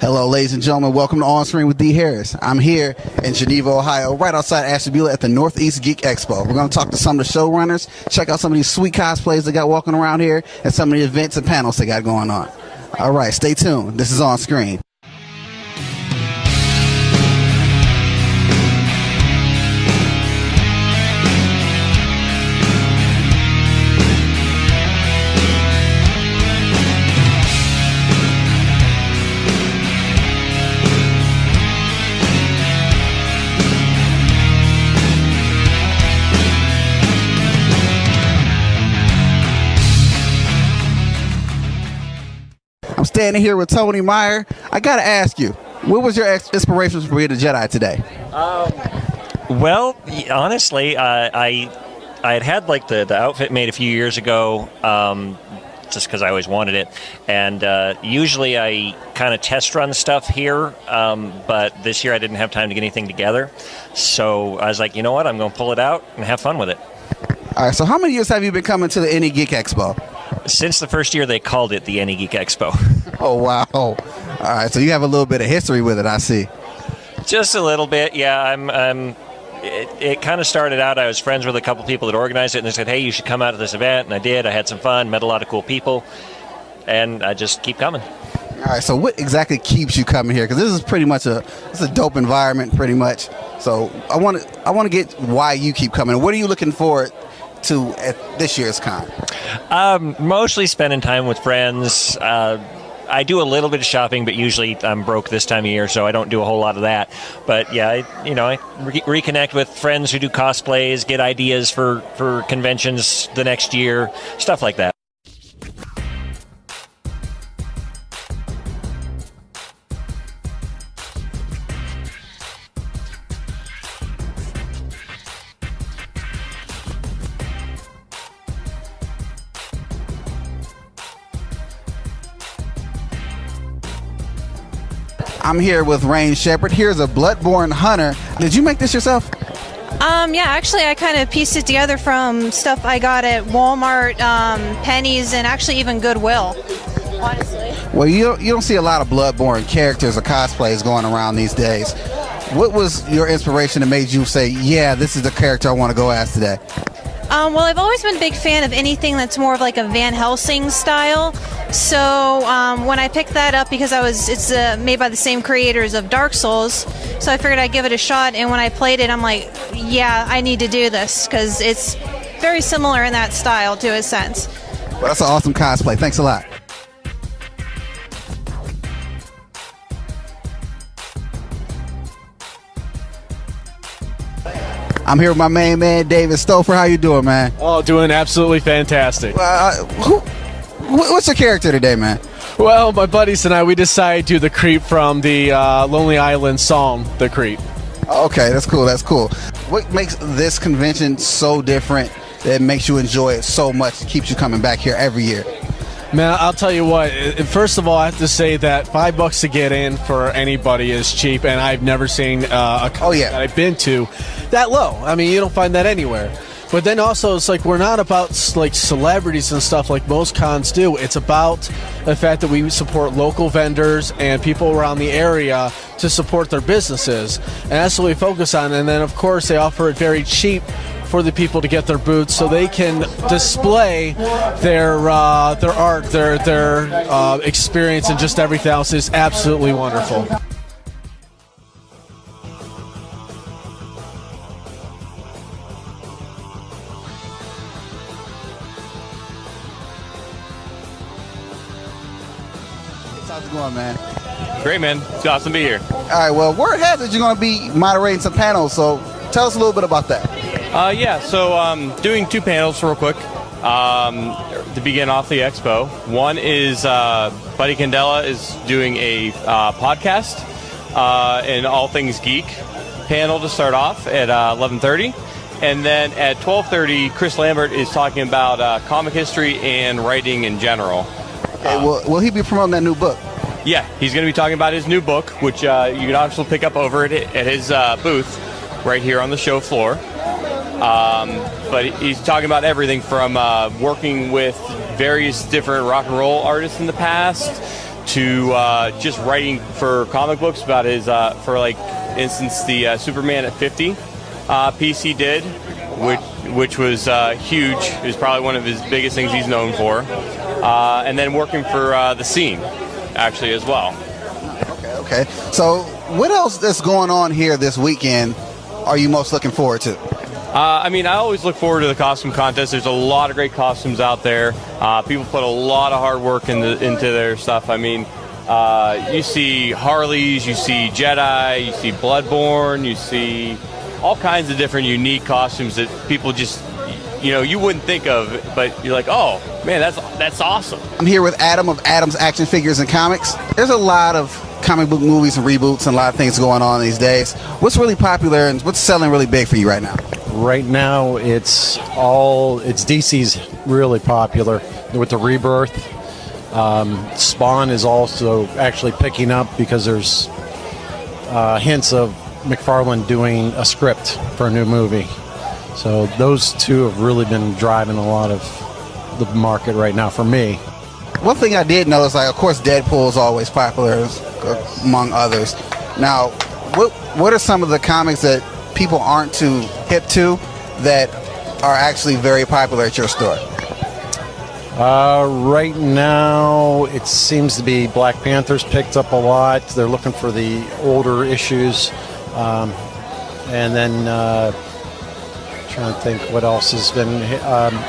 Hello, ladies and gentlemen. Welcome to On Screen with D. Harris. I'm here in Geneva, Ohio, right outside Ashtabula at the Northeast Geek Expo. We're going to talk to some of the showrunners, check out some of these sweet cosplays they got walking around here, and some of the events and panels they got going on. All right, stay tuned. This is On Screen. I'm standing here with Tony Meyer. I got to ask you, what was your inspiration for being a Jedi today? Well, honestly, I had like the outfit made a few years ago, just because I always wanted it. And usually I kind of test run stuff here, but this year I didn't have time to get anything together. So I was like, you know what, I'm going to pull it out and have fun with it. All right, so how many years have you been coming to the NE Geek Expo? Since the first year they called it the NE Geek Expo. Oh, wow. All right, so you have a little bit of history with it, I see. Just a little bit, yeah. It kind of started out, I was friends with a couple people that organized it, and they said, hey, you should come out to this event, and I did. I had some fun, met a lot of cool people, and I just keep coming. All right, so what exactly keeps you coming here? Because this is pretty much a dope environment, pretty much. So I want to get why you keep coming. What are you looking forward to at this year's con? Mostly spending time with friends. I do a little bit of shopping, but usually I'm broke this time of year, so I don't do a whole lot of that. But yeah, I reconnect with friends who do cosplays, get ideas for conventions the next year, stuff like that. I'm here with Rain Shepherd. Here's a Bloodborne Hunter. Did you make this yourself? Yeah, actually I kind of pieced it together from stuff I got at Walmart, Penny's, and actually even Goodwill, honestly. Well, you don't see a lot of Bloodborne characters or cosplays going around these days. What was your inspiration that made you say, yeah, this is the character I want to go as today? Well, I've always been a big fan of anything that's more of like a Van Helsing style. So when I picked that up, because it's made by the same creators of Dark Souls, so I figured I'd give it a shot. And when I played it, I'm like, yeah, I need to do this because it's very similar in that style to a sense. Well, that's an awesome cosplay. Thanks a lot. I'm here with my main man, David Stoll. How you doing, man? Oh, doing absolutely fantastic. What's your character today, man? Well, my buddies and I, we decided to do the Creep from the Lonely Island song, The Creep. Okay, that's cool. That's cool. What makes this convention so different that makes you enjoy it so much, keeps you coming back here every year? Man, I'll tell you what. First of all, I have to say that $5 to get in for anybody is cheap, and I've never seen a con that I've been to that low. I mean, you don't find that anywhere. But then also, it's like we're not about like celebrities and stuff like most cons do. It's about the fact that we support local vendors and people around the area to support their businesses, and that's what we focus on. And then, of course, they offer it very cheap for the people to get their booths so they can display their art, their experience, and just everything else is absolutely wonderful. How's it going, man? Great, man. It's awesome to be here. All right, well, word has it you're going to be moderating some panels, so tell us a little bit about that. So doing two panels real quick to begin off the expo. One is Buddy Candela is doing a podcast in all things geek panel to start off at 11:30. And then at 12:30, Chris Lambert is talking about comic history and writing in general. Okay, will he be promoting that new book? Yeah, he's going to be talking about his new book, which you can also pick up over at his booth right here on the show floor. But he's talking about everything from working with various different rock and roll artists in the past to just writing for comic books about his, for like instance, the Superman at 50 piece he did, which was huge. It was probably one of his biggest things he's known for. And then working for the Scene, actually, as well. Okay. So what else is going on here this weekend are you most looking forward to? I mean, I always look forward to the costume contest. There's a lot of great costumes out there. People put a lot of hard work into their stuff. I mean, you see Harleys, you see Jedi, you see Bloodborne, you see all kinds of different unique costumes that people just, you wouldn't think of, but you're like, oh, man, that's awesome. I'm here with Adam of Adam's Action Figures and Comics. There's a lot of comic book movies and reboots and a lot of things going on these days. What's really popular and what's selling really big for you right now? Right now, it's DC's really popular with the Rebirth. Spawn is also actually picking up because there's hints of McFarlane doing a script for a new movie. So those two have really been driving a lot of the market right now for me. One thing I did notice, of course, Deadpool is always popular among others. Now, what are some of the comics that people aren't too hip to that are actually very popular at your store? Right now, it seems to be Black Panther's picked up a lot. They're looking for the older issues. And then trying to think what else has been.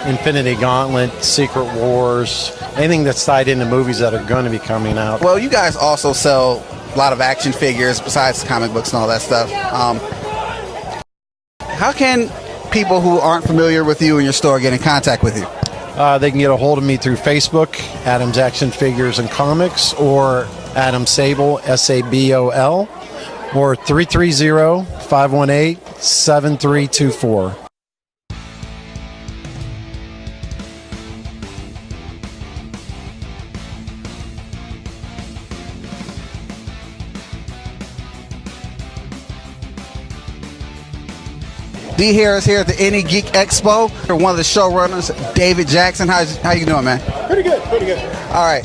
Infinity Gauntlet, Secret Wars, anything that's tied into movies that are going to be coming out. Well, you guys also sell a lot of action figures besides comic books and all that stuff. How can people who aren't familiar with you and your store get in contact with you? They can get a hold of me through Facebook, Adam's Action Figures and Comics, or Adam Sable, Sabol, or 330-518-7324. D Harris here at the Any Geek Expo. One of the showrunners, David Jackson. How you doing, man? Pretty good. All right.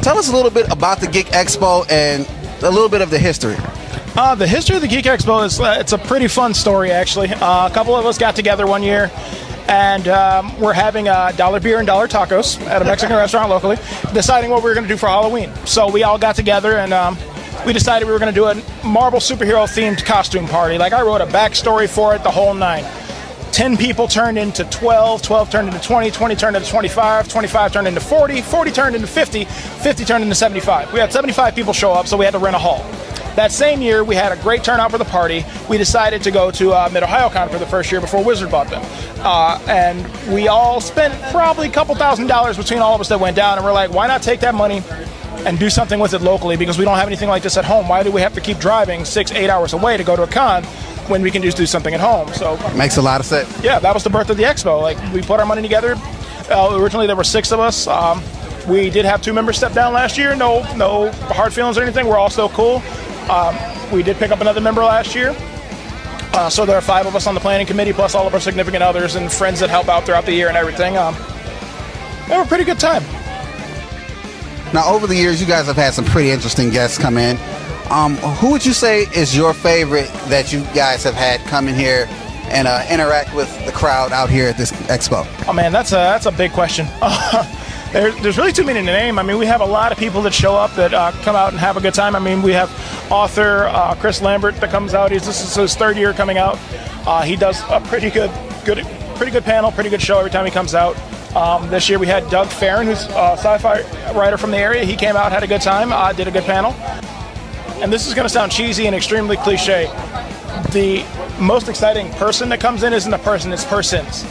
Tell us a little bit about the Geek Expo and a little bit of the history. The history of the Geek Expo is it's a pretty fun story, actually. A couple of us got together one year, and we're having dollar beer and dollar tacos at a Mexican restaurant locally, deciding what we were going to do for Halloween. So we all got together, and we decided we were going to do a Marvel superhero-themed costume party. Like, I wrote a backstory for it, the whole nine. 10 people turned into 12, 12 turned into 20, 20 turned into 25, 25 turned into 40, 40 turned into 50, 50 turned into 75. We had 75 people show up, so we had to rent a hall. That same year, we had a great turnout for the party. We decided to go to Mid-Ohio-Con for the first year before Wizard bought them. And we all spent probably a couple $1,000s between all of us that went down, and we're like, why not take that money and do something with it locally, because we don't have anything like this at home. Why do we have to keep driving 6-8 hours away to go to a con when we can just do something at home? So makes a lot of sense. Yeah, that was the birth of the expo. Like, we put our money together. Originally there were 6 of us. We did have 2 members step down last year. No hard feelings or anything. We're all still cool. We did pick up another member last year. So there are 5 of us on the planning committee, plus all of our significant others and friends that help out throughout the year and everything. They were a pretty good time. Now, over the years, you guys have had some pretty interesting guests come in. Who would you say is your favorite that you guys have had come in here and interact with the crowd out here at this expo? Oh man, that's a big question. There's really too many to name. I mean, we have a lot of people that show up that come out and have a good time. I mean, we have author Chris Lambert that comes out. This is his 3rd year coming out. He does a pretty good panel, pretty good show every time he comes out. This year we had Doug Farron, who's a sci-fi writer from the area. He came out, had a good time, did a good panel. And this is going to sound cheesy and extremely cliche. The most exciting person that comes in isn't a person, it's persons.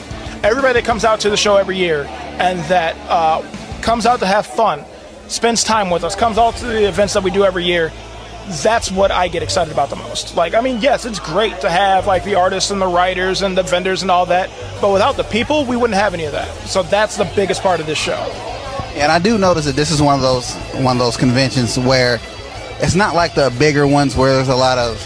Everybody that comes out to the show every year and that comes out to have fun, spends time with us, comes out to the events that we do every year, that's what I get excited about the most. Like, I mean, yes, it's great to have like the artists and the writers and the vendors and all that, but without the people, we wouldn't have any of that. So that's the biggest part of this show. And I do notice that this is one of those conventions where it's not like the bigger ones where there's a lot of,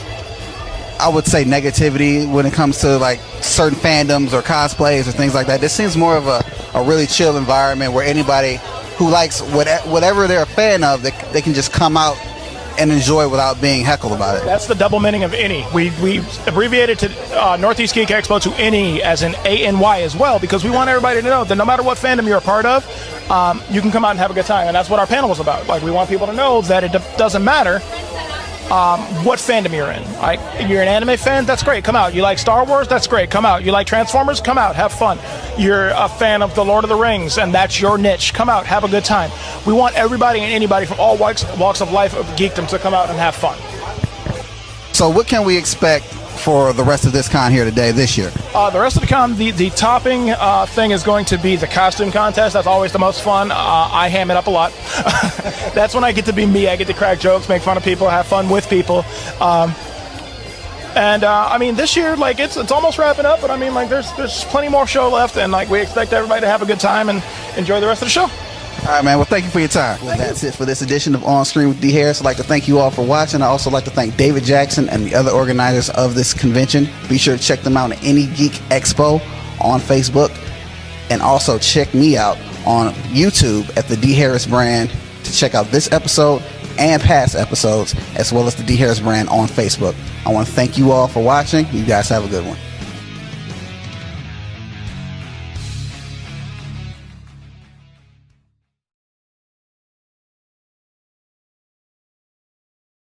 I would say, negativity when it comes to like certain fandoms or cosplays or things like that. This seems more of a really chill environment where anybody who likes whatever they're a fan of, they can just come out and enjoy without being heckled about it. That's the double meaning of any. We abbreviated to Northeast Geek Expo to any as in ANY as well, because we want everybody to know that no matter what fandom you're a part of, you can come out and have a good time. And that's what our panel was about. Like, we want people to know that it doesn't matter what fandom you're in. Like, you're an anime fan, that's great, come out. You like Star Wars, that's great, come out. You like Transformers, come out, have fun. You're a fan of The Lord of the Rings, and that's your niche, come out, have a good time. We want everybody and anybody from all walks of life of geekdom to come out and have fun. So what can we expect for the rest of this con here today, this year? The rest of the con, the topping thing is going to be the costume contest. That's always the most fun. I ham it up a lot. That's when I get to be me. I get to crack jokes, make fun of people, have fun with people. I mean, this year, like, it's almost wrapping up, but I mean, like, there's plenty more show left, and like, we expect everybody to have a good time and enjoy the rest of the show. All right, man. Well, thank you for your time. Well, that's it for this edition of On Screen with D. Harris. I'd like to thank you all for watching. I'd also like to thank David Jackson and the other organizers of this convention. Be sure to check them out at Any Geek Expo on Facebook. And also check me out on YouTube at the D. Harris brand to check out this episode and past episodes, as well as the D. Harris brand on Facebook. I want to thank you all for watching. You guys have a good one.